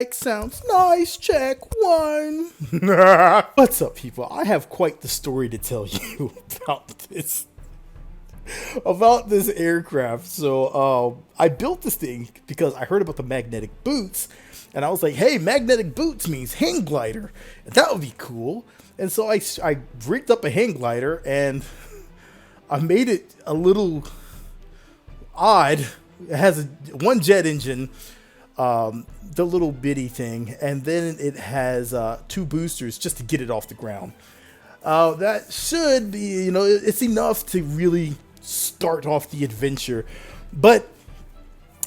like sounds. Nice, check one. What's up, people? I have quite the story to tell you about this aircraft. So I built this thing because I heard about the magnetic boots, and I was like, hey, magnetic boots means hang glider. That would be cool. And so I rigged up a hang glider, and I made it a little odd. It has one jet engine, the little bitty thing, and then it has two boosters just to get it off the ground. That should be, it's enough to really start off the adventure. But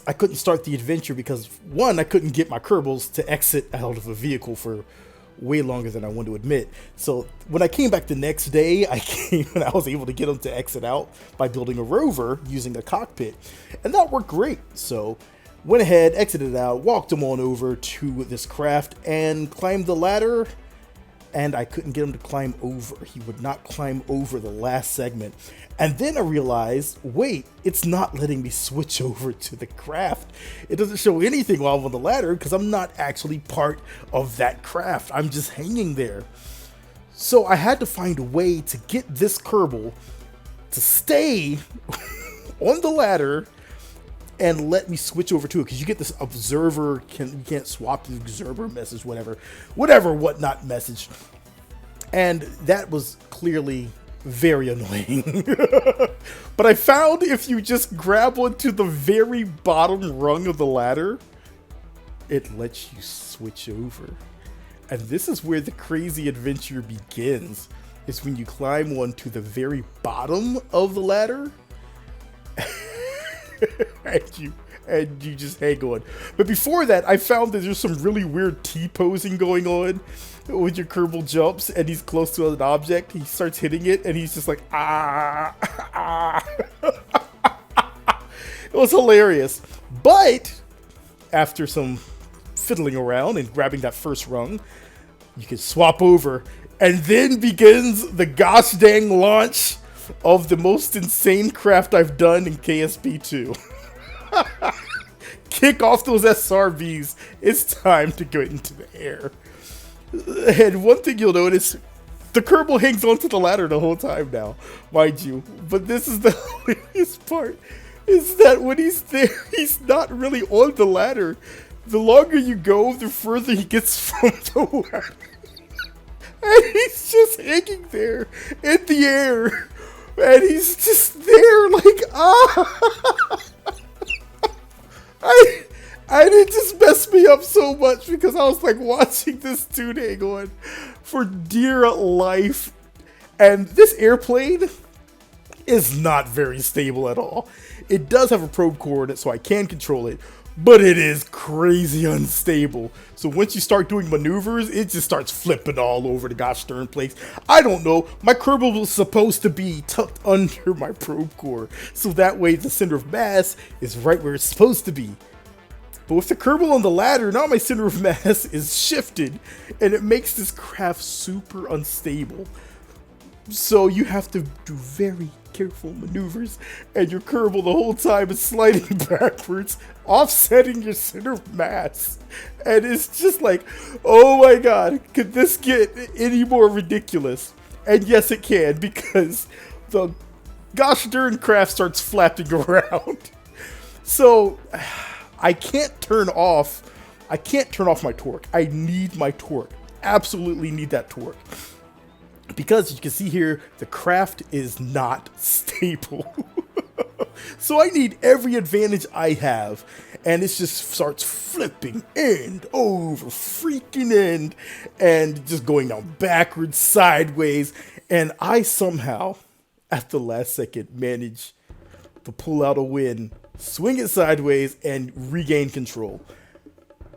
I couldn't start the adventure because, one, I couldn't get my Kerbals to exit out of a vehicle for way longer than I want to admit. So when I came back the next day, I was able to get them to exit out by building a rover using a cockpit, and that worked great. So went ahead, exited out, walked them on over to this craft and climbed the ladder, and I couldn't get him to climb over. He would not climb over the last segment. And then I realized, wait, it's not letting me switch over to the craft. It doesn't show anything while I'm on the ladder because I'm not actually part of that craft. I'm just hanging there. So I had to find a way to get this Kerbal to stay on the ladder and let me switch over to it, because you get this observer, you can't swap the observer message, whatnot message. And that was clearly very annoying. But I found if you just grab onto the very bottom rung of the ladder, it lets you switch over. And this is where the crazy adventure begins, is when you climb onto the very bottom of the ladder. and you just hang on. But before that, I found that there's some really weird T-posing going on with your Kerbal jumps, and he's close to an object. He starts hitting it, and he's just like, ah, ah. It was hilarious. But after some fiddling around and grabbing that first rung, you can swap over, and then begins the gosh dang launch of the most insane craft I've done in KSP 2. Kick off those SRBs. It's time to go into the air. And one thing you'll notice, the Kerbal hangs onto the ladder the whole time now, mind you. But this is the hilarious part, is that when he's there, he's not really on the ladder. The longer you go, the further he gets from the ladder. And he's just hanging there in the air. And he's just there like, ah. And it just messed me up so much because I was like watching this dude hang on for dear life. And this airplane is not very stable at all. It does have a probe coordinate, so I can control it, but it is crazy unstable. So once you start doing maneuvers, it just starts flipping all over the gosh darn place. I don't know. My Kerbal was supposed to be tucked under my probe core, so that way the center of mass is right where it's supposed to be. But with the Kerbal on the ladder, now my center of mass is shifted, and it makes this craft super unstable. So you have to do very careful maneuvers, and your Kerbal the whole time is sliding backwards, offsetting your center of mass. And it's just like, oh my god, could this get any more ridiculous? And yes, it can, because the gosh darn craft starts flapping around. So I can't turn off my torque. I need my torque. Absolutely need that torque. Because you can see here, the craft is not stable. So I need every advantage I have. And it just starts flipping end over freaking end. And just going down backwards, sideways. And I somehow, at the last second, manage to pull out a win, swing it sideways, and regain control.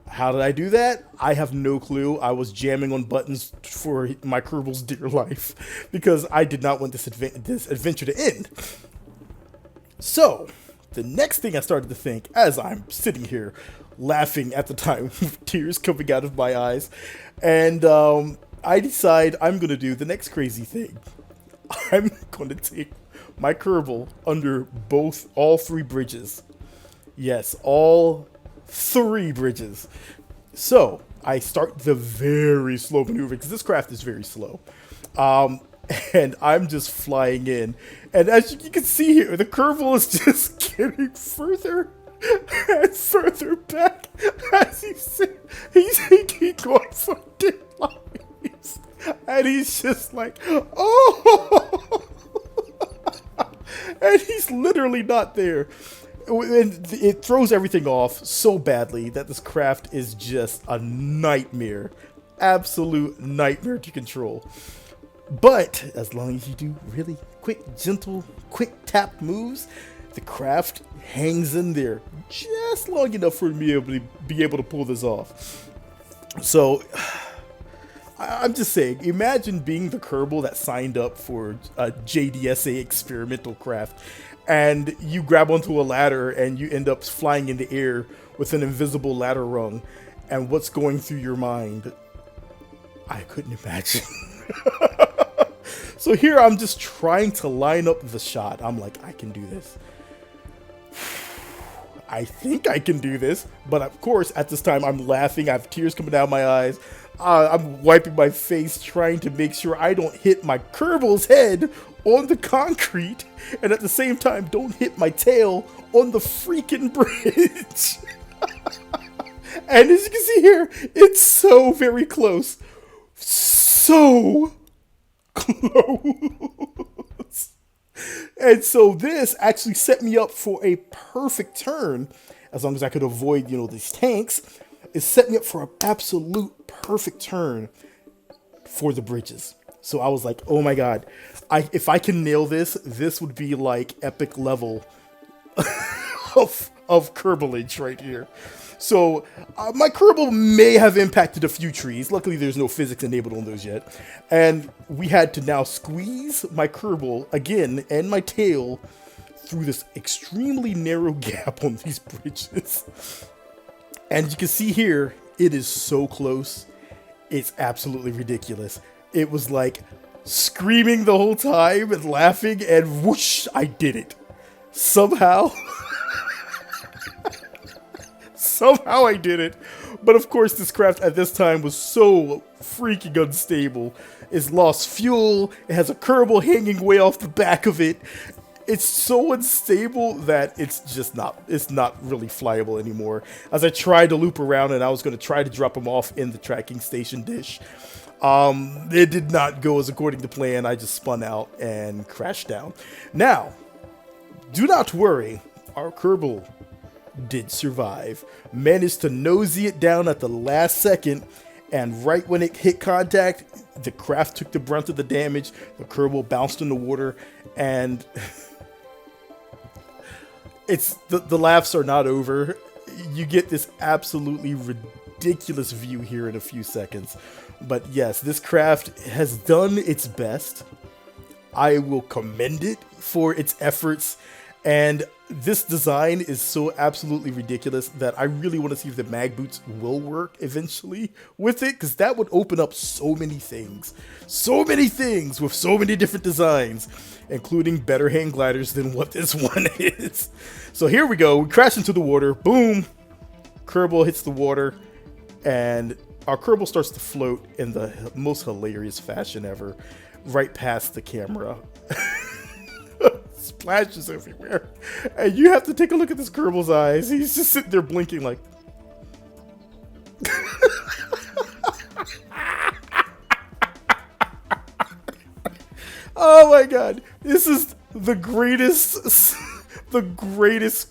How did I do that? I have no clue. I was jamming on buttons for my Kerbal's dear life because I did not want this adventure to end. So, the next thing I started to think, as I'm sitting here laughing at the time, tears coming out of my eyes, and I decide I'm going to do the next crazy thing. I'm going to take my Kerbal under all three bridges. Yes, all 3 bridges. So I start the very slow maneuver because this craft is very slow. Um, and I'm just flying in. And as you can see here, the Kerbal is just getting further and further back as he's going for deadlines. And he's just like, oh! And he's literally not there. And it throws everything off so badly that this craft is just a nightmare. Absolute nightmare to control. But as long as you do really quick, gentle, quick tap moves, the craft hangs in there just long enough for me to be able to pull this off. So I'm just saying, imagine being the Kerbal that signed up for a JDSA experimental craft, and you grab onto a ladder and you end up flying in the air with an invisible ladder rung. And what's going through your mind? I couldn't imagine. So here I'm just trying to line up the shot. I'm like, I can do this. I think I can do this. But of course, at this time, I'm laughing. I have tears coming out of my eyes. I'm wiping my face, trying to make sure I don't hit my Kerbal's head on the concrete. And at the same time, don't hit my tail on the freaking bridge. And as you can see here, it's so very close. So close. And so this actually set me up for a perfect turn, as long as I could avoid, these tanks. It set me up for an absolute perfect turn for the bridges. So I was like, oh my god, if I can nail this, this would be like epic level of Kerbalage right here. So my Kerbal may have impacted a few trees. Luckily, there's no physics enabled on those yet. And we had to now squeeze my Kerbal again and my tail through this extremely narrow gap on these bridges. And you can see here, it is so close. It's absolutely ridiculous. It was like screaming the whole time and laughing, and whoosh, I did it. Somehow. Somehow I did it. But of course, this craft at this time was so freaking unstable. It's lost fuel. It has a Kerbal hanging way off the back of it. It's so unstable that it's not really flyable anymore. As I tried to loop around and I was going to try to drop him off in the tracking station dish, it did not go as according to plan. I just spun out and crashed down. Now, do not worry. Our Kerbal did survive. Managed to nosy it down at the last second, and right when it hit contact, the craft took the brunt of the damage. The Kerbal bounced in the water, and the laughs are not over. You get this absolutely ridiculous view here in a few seconds. But yes, this craft has done its best. I will commend it for its efforts. And this design is so absolutely ridiculous that I really want to see if the mag boots will work eventually with it, because that would open up so many things with so many different designs, including better hang gliders than what this one is. So here we go. We crash into the water. Boom. Kerbal hits the water, and our Kerbal starts to float in the most hilarious fashion ever, right past the camera. Splashes everywhere, and you have to take a look at this Kerbal's eyes. He's just sitting there blinking like oh my god, this is the greatest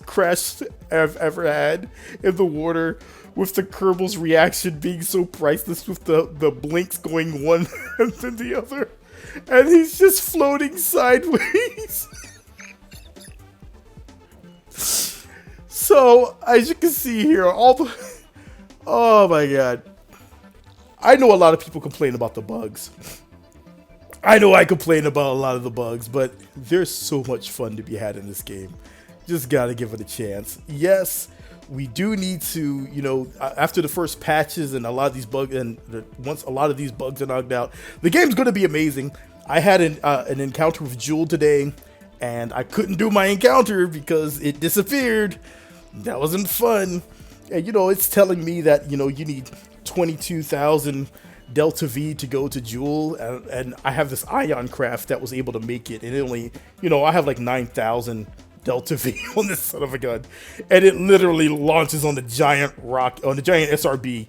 crash I've ever had in the water, with the Kerbal's reaction being so priceless, with the blinks going one and then the other, and he's just floating sideways. So, as you can see here, oh my god. I know a lot of people complain about the bugs. I know I complain about a lot of the bugs, but there's so much fun to be had in this game. Just gotta give it a chance. Yes, we do need to, after the first patches and a lot of these bugs, and once a lot of these bugs are knocked out, the game's gonna be amazing. I had an encounter with Jewel today, and I couldn't do my encounter because it disappeared. That wasn't fun. And it's telling me that you need 22,000 Delta V to go to Jewel, and I have this Ion craft that was able to make it, and it only, I have like 9,000 Delta V on this son of a gun, and it literally launches on the giant SRB.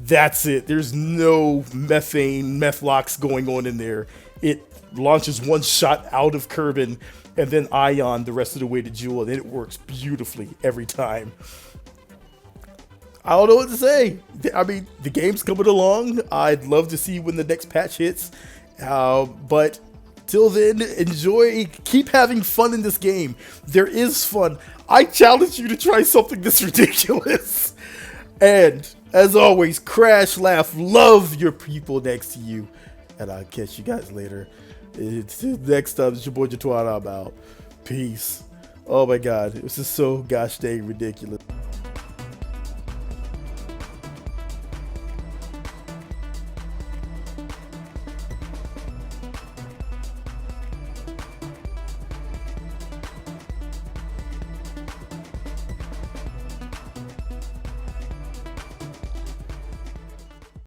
That's it. There's no meth locks going on in there. It launches one shot out of Kerbal and then Ion the rest of the way to Jewel, and it works beautifully every time. I don't know what to say. I mean, the game's coming along. I'd love to see when the next patch hits. But till then, enjoy. Keep having fun in this game. There is fun. I challenge you to try something this ridiculous. And as always, crash, laugh, love your people next to you. And I'll catch you guys later. Until next time, it's your boy Jatwana. I'm out. Peace. Oh my god, this is so gosh dang ridiculous.